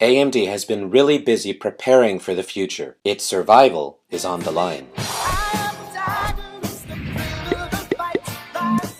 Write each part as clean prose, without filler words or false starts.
AMD has been really busy preparing for the future. Its survival is on the line.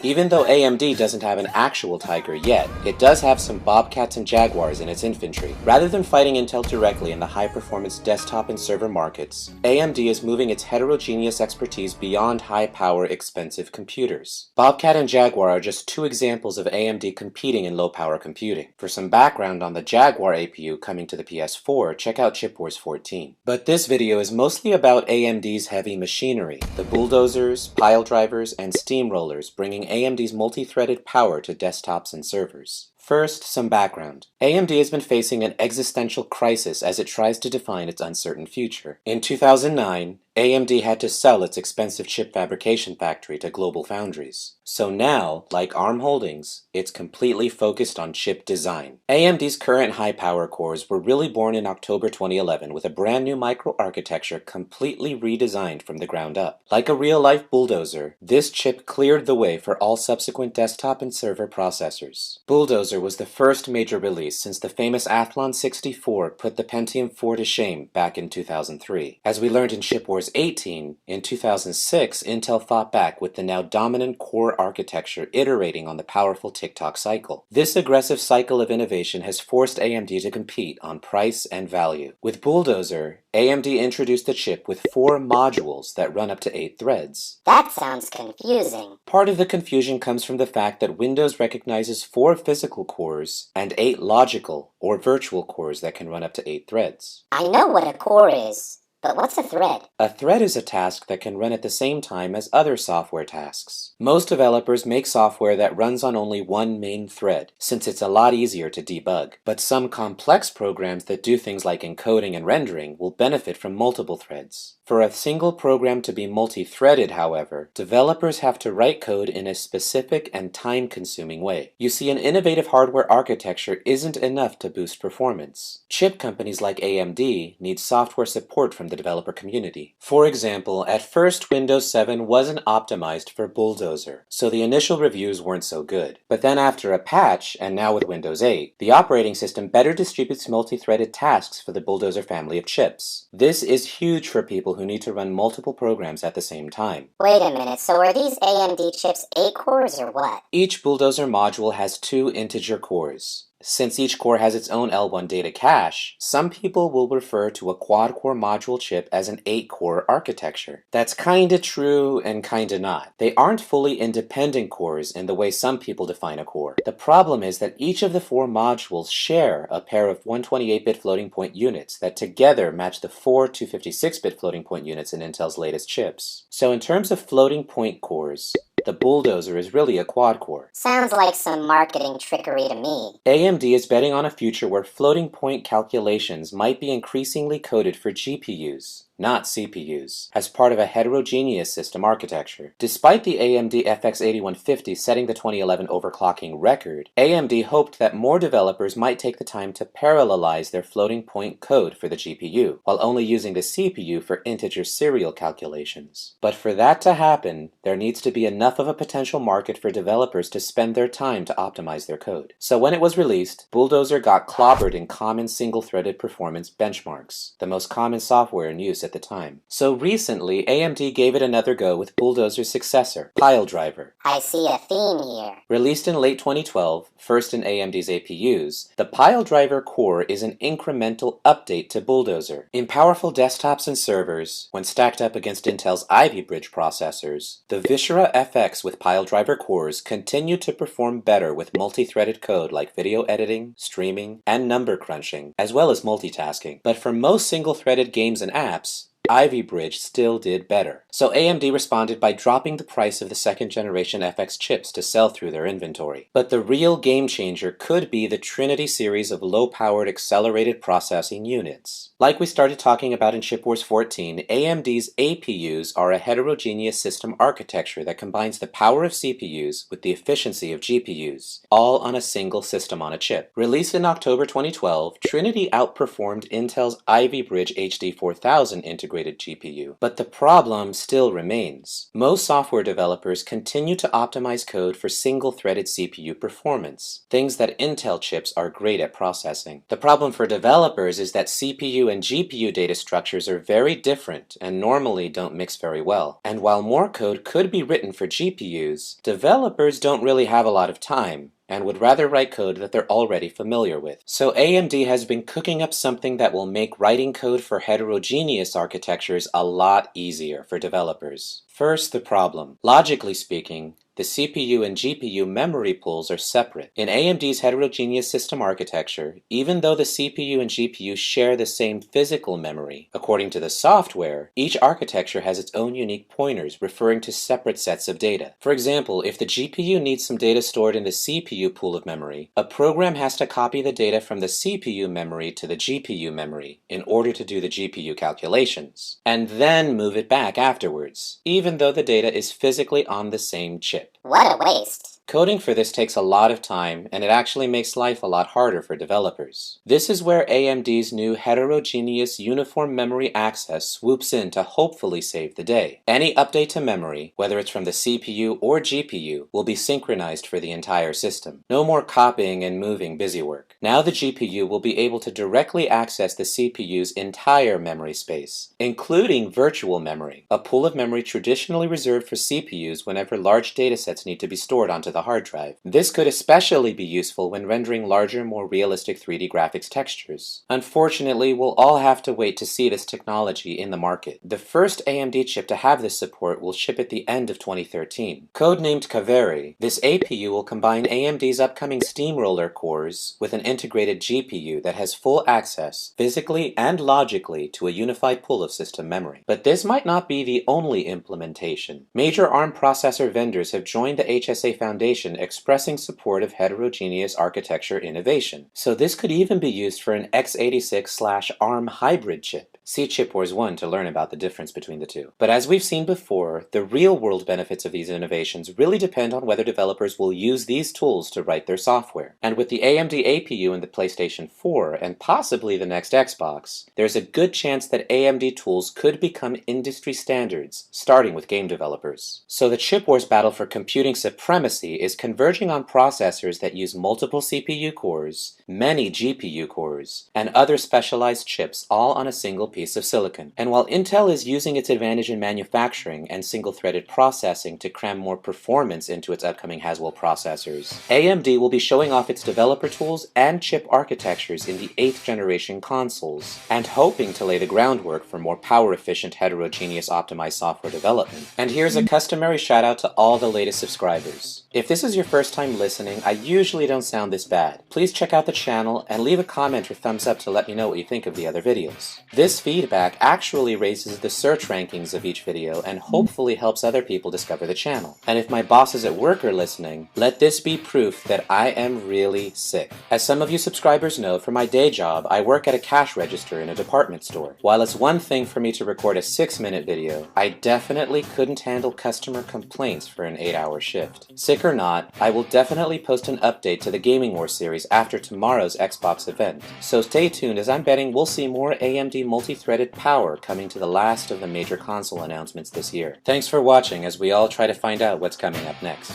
Even though AMD doesn't have an actual Tiger yet, it does have some Bobcats and Jaguars in its infantry. Rather than fighting Intel directly in the high-performance desktop and server markets, AMD is moving its heterogeneous expertise beyond high-power, expensive computers. Bobcat and Jaguar are just two examples of AMD competing in low-power computing. For some background on the Jaguar APU coming to the PS4, check out Chip Wars 14. But this video is mostly about AMD's heavy machinery, the bulldozers, pile drivers, and steamrollers bringing AMD's multi-threaded power to desktops and servers. First, some background. AMD has been facing an existential crisis as it tries to define its uncertain future. In 2009, AMD had to sell its expensive chip fabrication factory to global foundries. So now, like ARM Holdings, it's completely focused on chip design. AMD's current high-power cores were really born in October 2011 with a brand new microarchitecture completely redesigned from the ground up. Like a real-life bulldozer, this chip cleared the way for all subsequent desktop and server processors. Bulldozer was the first major release since the famous Athlon 64 put the Pentium 4 to shame back in 2003. As we learned in Chip Wars 18, in 2006, Intel fought back with the now dominant core architecture iterating on the powerful tick-tock cycle. This aggressive cycle of innovation has forced AMD to compete on price and value. With Bulldozer, AMD introduced the chip with 4 modules that run up to 8 threads. That sounds confusing. Part of the confusion comes from the fact that Windows recognizes 4 physical cores and 8 logical or virtual cores that can run up to 8 threads. I know what a core is, but what's a thread? A thread is a task that can run at the same time as other software tasks. Most developers make software that runs on only one main thread, since it's a lot easier to debug. But some complex programs that do things like encoding and rendering will benefit from multiple threads. For a single program to be multi-threaded, however, developers have to write code in a specific and time-consuming way. You see, an innovative hardware architecture isn't enough to boost performance. Chip companies like AMD need software support from the developer community. For example, at first Windows 7 wasn't optimized for Bulldozer, so the initial reviews weren't so good. But then after a patch, and now with Windows 8, the operating system better distributes multi-threaded tasks for the Bulldozer family of chips. This is huge for people who need to run multiple programs at the same time. Wait a minute, so are these AMD chips 8 cores or what? Each Bulldozer module has 2 integer cores. Since each core has its own L1 data cache, some people will refer to a quad-core module chip as an 8-core architecture. That's kinda true and kinda not. They aren't fully independent cores in the way some people define a core. The problem is that each of the 4 modules share a pair of 128-bit floating point units that together match the 4 256-bit floating point units in Intel's latest chips. So in terms of floating point cores, the Bulldozer is really a quad-core. Sounds like some marketing trickery to me. AMD is betting on a future where floating point calculations might be increasingly coded for GPUs, not CPUs, as part of a heterogeneous system architecture. Despite the AMD FX 8150 setting the 2011 overclocking record, AMD hoped that more developers might take the time to parallelize their floating point code for the GPU, while only using the CPU for integer serial calculations. But for that to happen, there needs to be enough of a potential market for developers to spend their time to optimize their code. So when it was released, Bulldozer got clobbered in common single-threaded performance benchmarks, the most common software in use at the time. So recently, AMD gave it another go with Bulldozer's successor, Pile Driver. I see a theme here. Released in late 2012, first in AMD's APUs, the Pile Driver core is an incremental update to Bulldozer. In powerful desktops and servers, when stacked up against Intel's Ivy Bridge processors, the Viscera FX with Pile Driver cores continue to perform better with multi-threaded code like video editing, streaming, and number crunching, as well as multitasking. But for most single-threaded games and apps, Ivy Bridge still did better. So AMD responded by dropping the price of the second-generation FX chips to sell through their inventory. But the real game changer could be the Trinity series of low-powered accelerated processing units. Like we started talking about in Chip Wars 14, AMD's APUs are a heterogeneous system architecture that combines the power of CPUs with the efficiency of GPUs, all on a single system on a chip. Released in October 2012, Trinity outperformed Intel's Ivy Bridge HD 4000 integrated integrated GPU. But the problem still remains. Most software developers continue to optimize code for single-threaded CPU performance, things that Intel chips are great at processing. The problem for developers is that CPU and GPU data structures are very different and normally don't mix very well. And while more code could be written for GPUs, developers don't really have a lot of time and would rather write code that they're already familiar with. So AMD has been cooking up something that will make writing code for heterogeneous architectures a lot easier for developers. First, the problem. Logically speaking, the CPU and GPU memory pools are separate. In AMD's heterogeneous system architecture, even though the CPU and GPU share the same physical memory, according to the software, each architecture has its own unique pointers referring to separate sets of data. For example, if the GPU needs some data stored in the CPU pool of memory, a program has to copy the data from the CPU memory to the GPU memory in order to do the GPU calculations, and then move it back afterwards, even though the data is physically on the same chip. What a waste. Coding for this takes a lot of time, and it actually makes life a lot harder for developers. This is where AMD's new heterogeneous uniform memory access swoops in to hopefully save the day. Any update to memory, whether it's from the CPU or GPU, will be synchronized for the entire system. No more copying and moving busywork. Now the GPU will be able to directly access the CPU's entire memory space, including virtual memory, a pool of memory traditionally reserved for CPUs whenever large datasets need to be stored onto the hard drive. This could especially be useful when rendering larger, more realistic 3D graphics textures. Unfortunately, we'll all have to wait to see this technology in the market. The first AMD chip to have this support will ship at the end of 2013. Codenamed Kaveri, this APU will combine AMD's upcoming Steamroller cores with an integrated GPU that has full access, physically and logically, to a unified pool of system memory. But this might not be the only implementation. Major ARM processor vendors have joined the HSA Foundation expressing support of heterogeneous architecture innovation. So this could even be used for an x86/ARM hybrid chip. See Chip Wars 1 to learn about the difference between the two. But as we've seen before, the real-world benefits of these innovations really depend on whether developers will use these tools to write their software. And with the AMD APU in the PlayStation 4 and possibly the next Xbox, there's a good chance that AMD tools could become industry standards, starting with game developers. So the Chip Wars battle for computing supremacy is converging on processors that use multiple CPU cores, many GPU cores, and other specialized chips all on a single piece of silicon. And while Intel is using its advantage in manufacturing and single-threaded processing to cram more performance into its upcoming Haswell processors, AMD will be showing off its developer tools and chip architectures in the 8th generation consoles, and hoping to lay the groundwork for more power-efficient heterogeneous optimized software development. And here's a customary shout out to all the latest subscribers. If this is your first time listening, I usually don't sound this bad. Please check out the channel and leave a comment or thumbs up to let me know what you think of the other videos. This feedback actually raises the search rankings of each video and hopefully helps other people discover the channel. And if my bosses at work are listening, let this be proof that I am really sick. As some of you subscribers know, for my day job, I work at a cash register in a department store. While it's one thing for me to record a 6-minute video, I definitely couldn't handle customer complaints for an 8-hour shift. Sick or not, I will definitely post an update to the Gaming Wars series after tomorrow's Xbox event. So stay tuned, as I'm betting we'll see more AMD multi-threaded power coming to the last of the major console announcements this year. Thanks for watching as we all try to find out what's coming up next.